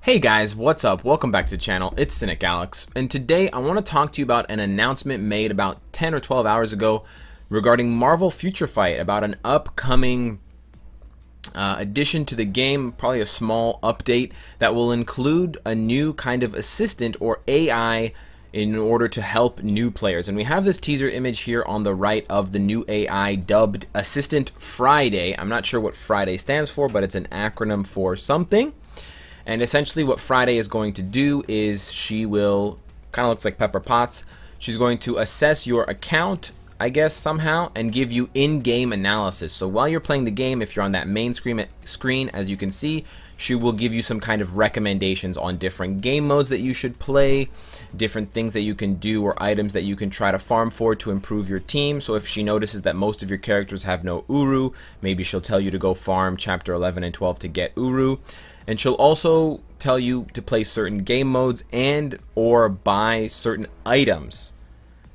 Hey guys, what's up? Welcome back to the channel. It's Cynicalex, and today I want to talk to you about an announcement made about 10 or 12 hours ago regarding Marvel Future Fight, about an upcoming addition to the game, probably a small update that will include a new kind of assistant or AI in order to help new players. And we have this teaser image here on the right of the new AI dubbed Assistant Friday. I'm not sure what Friday stands for, but it's an acronym for something. And essentially what Friday is going to do is she will, kind of looks like Pepper Potts, she's going to assess your account, I guess, somehow, and give you in-game analysis. So while you're playing the game, if you're on that main screen, as you can see, she will give you some kind of recommendations on different game modes that you should play, different things that you can do or items that you can try to farm for to improve your team. So if she notices that most of your characters have no Uru, maybe she'll tell you to go farm chapter 11 and 12 to get Uru. And she'll also tell you to play certain game modes and or buy certain items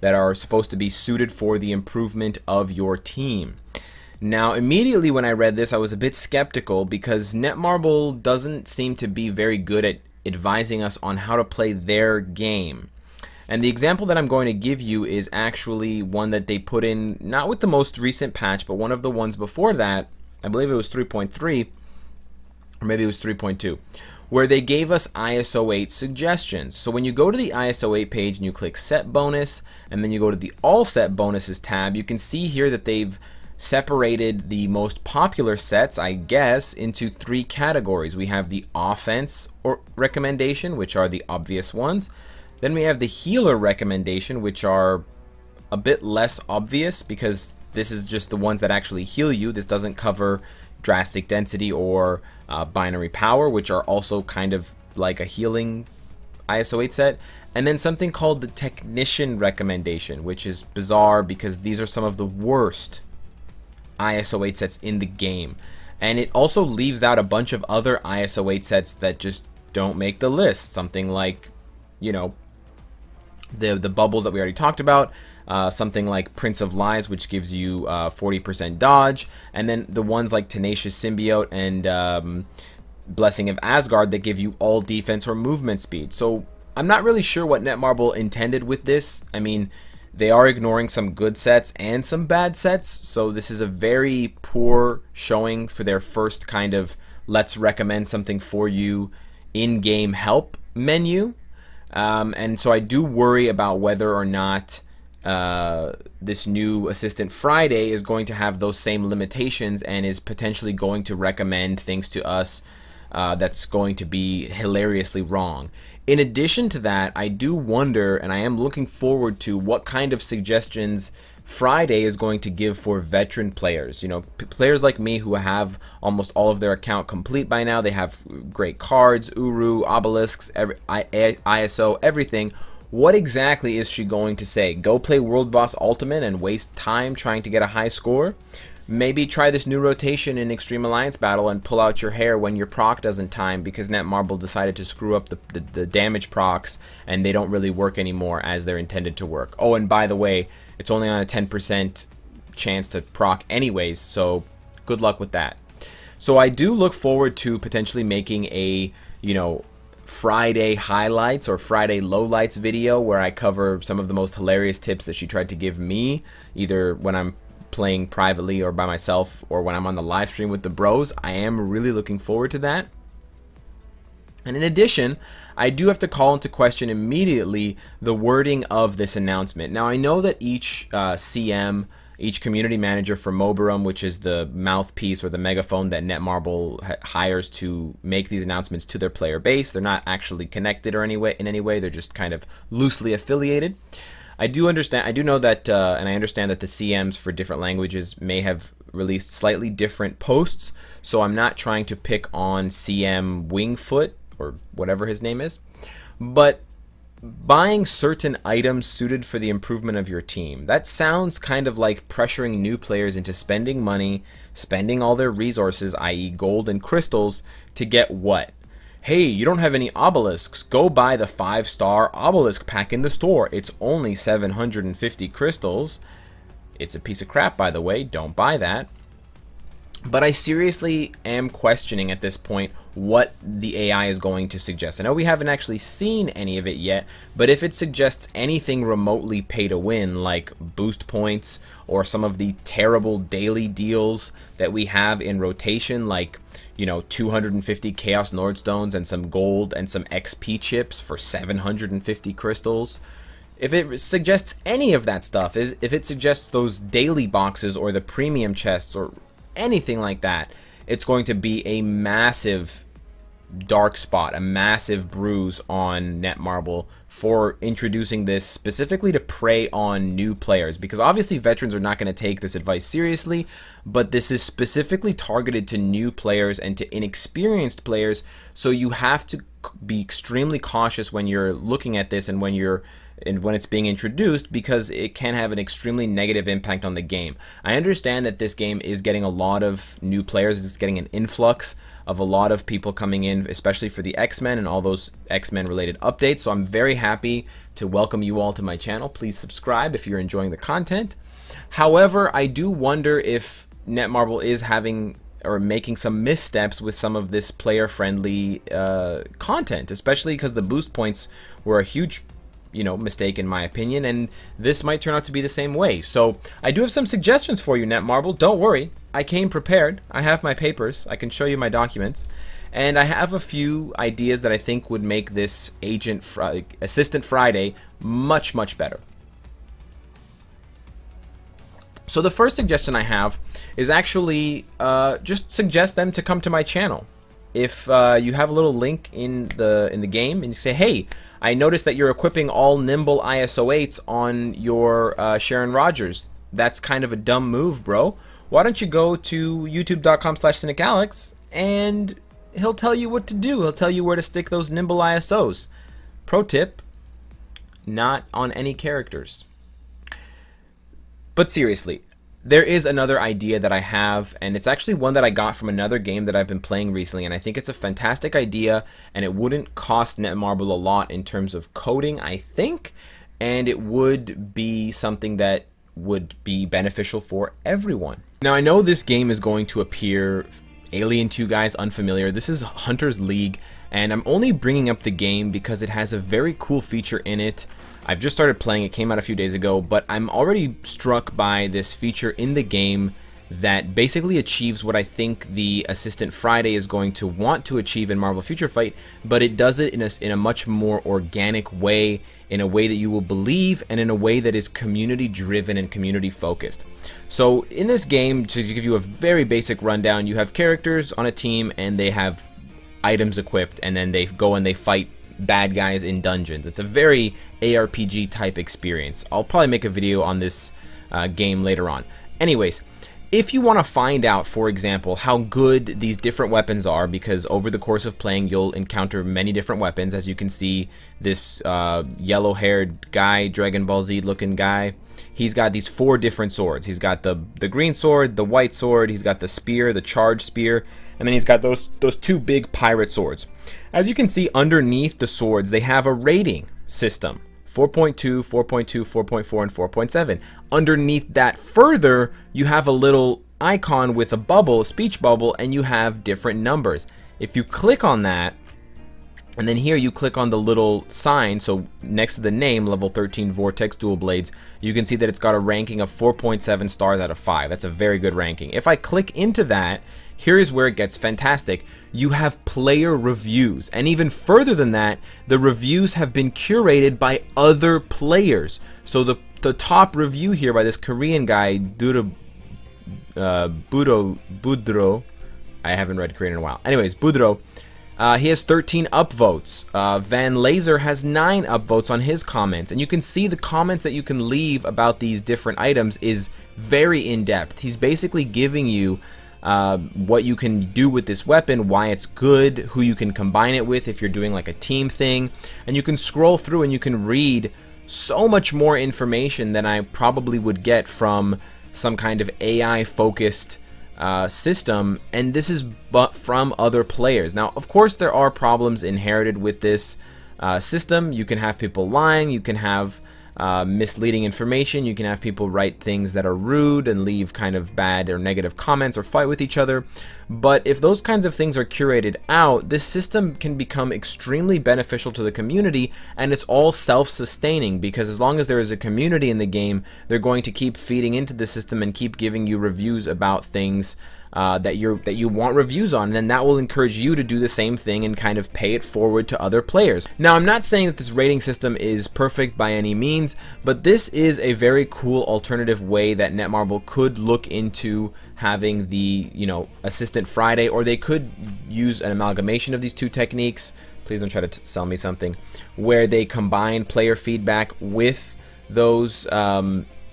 that are supposed to be suited for the improvement of your team. Now, immediately when I read this, I was a bit skeptical because Netmarble doesn't seem to be very good at advising us on how to play their game. And the example that I'm going to give you is actually one that they put in, not with the most recent patch, but one of the ones before that. I believe it was 3.3. or maybe it was 3.2, where they gave us ISO 8 suggestions. So when you go to the ISO 8 page and you click Set Bonus, and then you go to the All Set Bonuses tab, you can see here that they've separated the most popular sets, I guess, into three categories. We have the Offense or recommendation, which are the obvious ones. Then we have the Healer recommendation, which are a bit less obvious because this is just the ones that actually heal you. This doesn't cover Drastic Density or Binary Power, which are also kind of like a healing ISO 8 set. And then something called the Technician recommendation, which is bizarre because these are some of the worst ISO 8 sets in the game. And it also leaves out a bunch of other ISO 8 sets that just don't make the list. Something like, you know, the bubbles that we already talked about. Something like Prince of Lies, which gives you 40% dodge, and then the ones like Tenacious Symbiote and Blessing of Asgard that give you all defense or movement speed. So I'm not really sure what Netmarble intended with this. I mean, they are ignoring some good sets and some bad sets, so this is a very poor showing for their first kind of let's recommend something for you in-game help menu. And so I do worry about whether or not this new Assistant Friday is going to have those same limitations and is potentially going to recommend things to us that's going to be hilariously wrong. In addition to that, I do wonder, and I am looking forward to what kind of suggestions Friday is going to give for veteran players. You know, players like me who have almost all of their account complete by now. They have great cards, Uru, obelisks, ISO, everything. What exactly is she going to say? Go play World Boss Ultimate and waste time trying to get a high score? Maybe try this new rotation in Extreme Alliance Battle and pull out your hair when your proc doesn't time because Netmarble decided to screw up the damage procs and they don't really work anymore as they're intended to work. Oh, and by the way, it's only on a 10% chance to proc anyways, so good luck with that. So I do look forward to potentially making a, you know, Friday highlights or Friday lowlights video where I cover some of the most hilarious tips that she tried to give me, either when I'm playing privately or by myself or when I'm on the live stream with the bros. I am really looking forward to that. And in addition, I do have to call into question immediately the wording of this announcement. Now, I know that each CM, each community manager for Mobirum, which is the mouthpiece or the megaphone that Netmarble hires to make these announcements to their player base, they're not actually connected or in any way. They're just kind of loosely affiliated. I do know that, and I understand that the CMs for different languages may have released slightly different posts, so I'm not trying to pick on CM Wingfoot, or whatever his name is, but buying certain items suited for the improvement of your team, that sounds kind of like pressuring new players into spending money, spending all their resources, i.e. gold and crystals, to get what? Hey, you don't have any obelisks, go buy the 5-star obelisk pack in the store. It's only 750 crystals. It's a piece of crap, by the way, don't buy that. But I seriously am questioning at this point what the AI is going to suggest. I know we haven't actually seen any of it yet, but if it suggests anything remotely pay to win, like boost points or some of the terrible daily deals that we have in rotation, like, you know, 250 Chaos Nordstones and some gold and some XP chips for 750 crystals. If it suggests any of that stuff, if it suggests those daily boxes or the premium chests or anything like that, it's going to be a massive dark spot, a massive bruise on Netmarble for introducing this specifically to prey on new players, because obviously veterans are not going to take this advice seriously, but this is specifically targeted to new players and to inexperienced players, so you have to be extremely cautious when you're looking at this and when it's being introduced, because it can have an extremely negative impact on the game. I understand that this game is getting a lot of new players. It's getting an influx of a lot of people coming in, especially for the X-Men and all those X-Men related updates. So I'm very happy to welcome you all to my channel. Please subscribe if you're enjoying the content. However, I do wonder if Netmarble is having or making some missteps with some of this player-friendly content, especially because the boost points were a huge mistake in my opinion, and this might turn out to be the same way. So I do have some suggestions for you, Netmarble. Don't worry, I came prepared. I have my papers. I can show you my documents, and I have a few ideas that I think would make this Assistant Friday much better. So the first suggestion I have is actually just suggest them to come to my channel. If you have a little link in the game and you say, hey, I noticed that you're equipping all Nimble ISO 8s on your Sharon Rogers. That's kind of a dumb move, bro. Why don't you go to youtube.com/Cynicalex and he'll tell you what to do. He'll tell you where to stick those Nimble ISOs. Pro tip, not on any characters. But seriously, there is another idea that I have, and it's actually one that I got from another game that I've been playing recently, and I think it's a fantastic idea, and it wouldn't cost Netmarble a lot in terms of coding, I think, and it would be something that would be beneficial for everyone. Now, I know this game is going to appear alien to you guys, unfamiliar. This is Hunter's League, and I'm only bringing up the game because it has a very cool feature in it. I've just started playing, it came out a few days ago, but I'm already struck by this feature in the game that basically achieves what I think the Assistant Friday is going to want to achieve in Marvel Future Fight, but it does it in a much more organic way, in a way that you will believe, and in a way that is community driven and community focused. So in this game, to give you a very basic rundown, you have characters on a team and they have items equipped, and then they go and they fight bad guys in dungeons. It's a very ARPG type experience. I'll probably make a video on this game later on. Anyways, if you want to find out, for example, how good these different weapons are, because over the course of playing you'll encounter many different weapons. As you can see, this yellow-haired guy, Dragon Ball Z looking guy, he's got these 4 different swords. He's got the green sword, the white sword, he's got the spear, the charged spear, and then he's got those 2 big pirate swords. As you can see, underneath the swords, they have a rating system. 4.2, 4.2, 4.4, and 4.7. Underneath that further, you have a little icon with a bubble, a speech bubble, and you have different numbers. If you click on that, and then here you click on the little sign, so next to the name, level 13 Vortex Dual Blades, you can see that it's got a ranking of 4.7 stars out of 5. That's a very good ranking. If I click into that, here is where it gets fantastic. You have player reviews, and even further than that, the reviews have been curated by other players. So the top review here by this Korean guy, Budro, I haven't read Korean in a while. Anyways, Budro, he has 13 upvotes. Van Laser has 9 upvotes on his comments, and you can see the comments that you can leave about these different items is very in-depth. He's basically giving you what you can do with this weapon, why it's good, who you can combine it with if you're doing like a team thing, and you can scroll through and you can read so much more information than I probably would get from some kind of AI focused system, and this is but from other players. Now, of course, there are problems inherited with this system. You can have people lying, you can have misleading information. You can have people write things that are rude and leave kind of bad or negative comments or fight with each other. But if those kinds of things are curated out, this system can become extremely beneficial to the community, and it's all self-sustaining, because as long as there is a community in the game, they're going to keep feeding into the system and keep giving you reviews about things that you want reviews on, and then that will encourage you to do the same thing and kind of pay it forward to other players. Now, I'm not saying that this rating system is perfect by any means, but this is a very cool alternative way that Netmarble could look into having the, you know, Assistant Friday, or they could use an amalgamation of these two techniques. Please don't try to sell me something, where they combine player feedback with those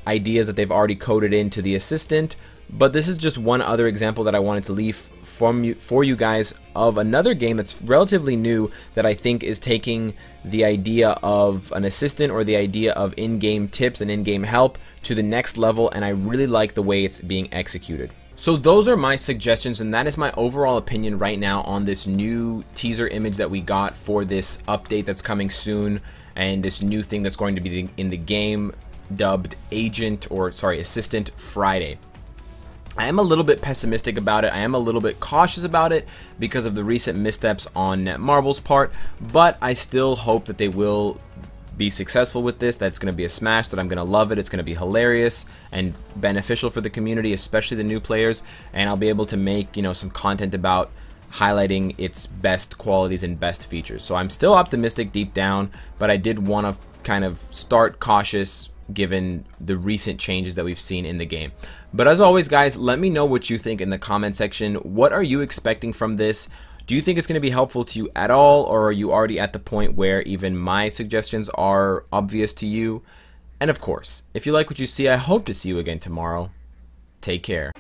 ideas that they've already coded into the assistant. But this is just one other example that I wanted to leave for you guys of another game that's relatively new, that I think is taking the idea of an assistant, or the idea of in-game tips and in-game help, to the next level, and I really like the way it's being executed. So those are my suggestions, and that is my overall opinion right now on this new teaser image that we got for this update that's coming soon, and this new thing that's going to be in the game dubbed Assistant Friday. I am a little bit pessimistic about it. I am a little bit cautious about it because of the recent missteps on Netmarble's part, but I still hope that they will be successful with this, that it's going to be a smash, that I'm going to love it, it's going to be hilarious and beneficial for the community, especially the new players, and I'll be able to make, you know, some content about highlighting its best qualities and best features. So I'm still optimistic deep down, but I did want to kind of start cautious given the recent changes that we've seen in the game. But as always, guys, let me know what you think in the comment section. What are you expecting from this? Do you think it's going to be helpful to you at all, or are you already at the point where even my suggestions are obvious to you? And of course, if you like what you see, I hope to see you again tomorrow. Take care.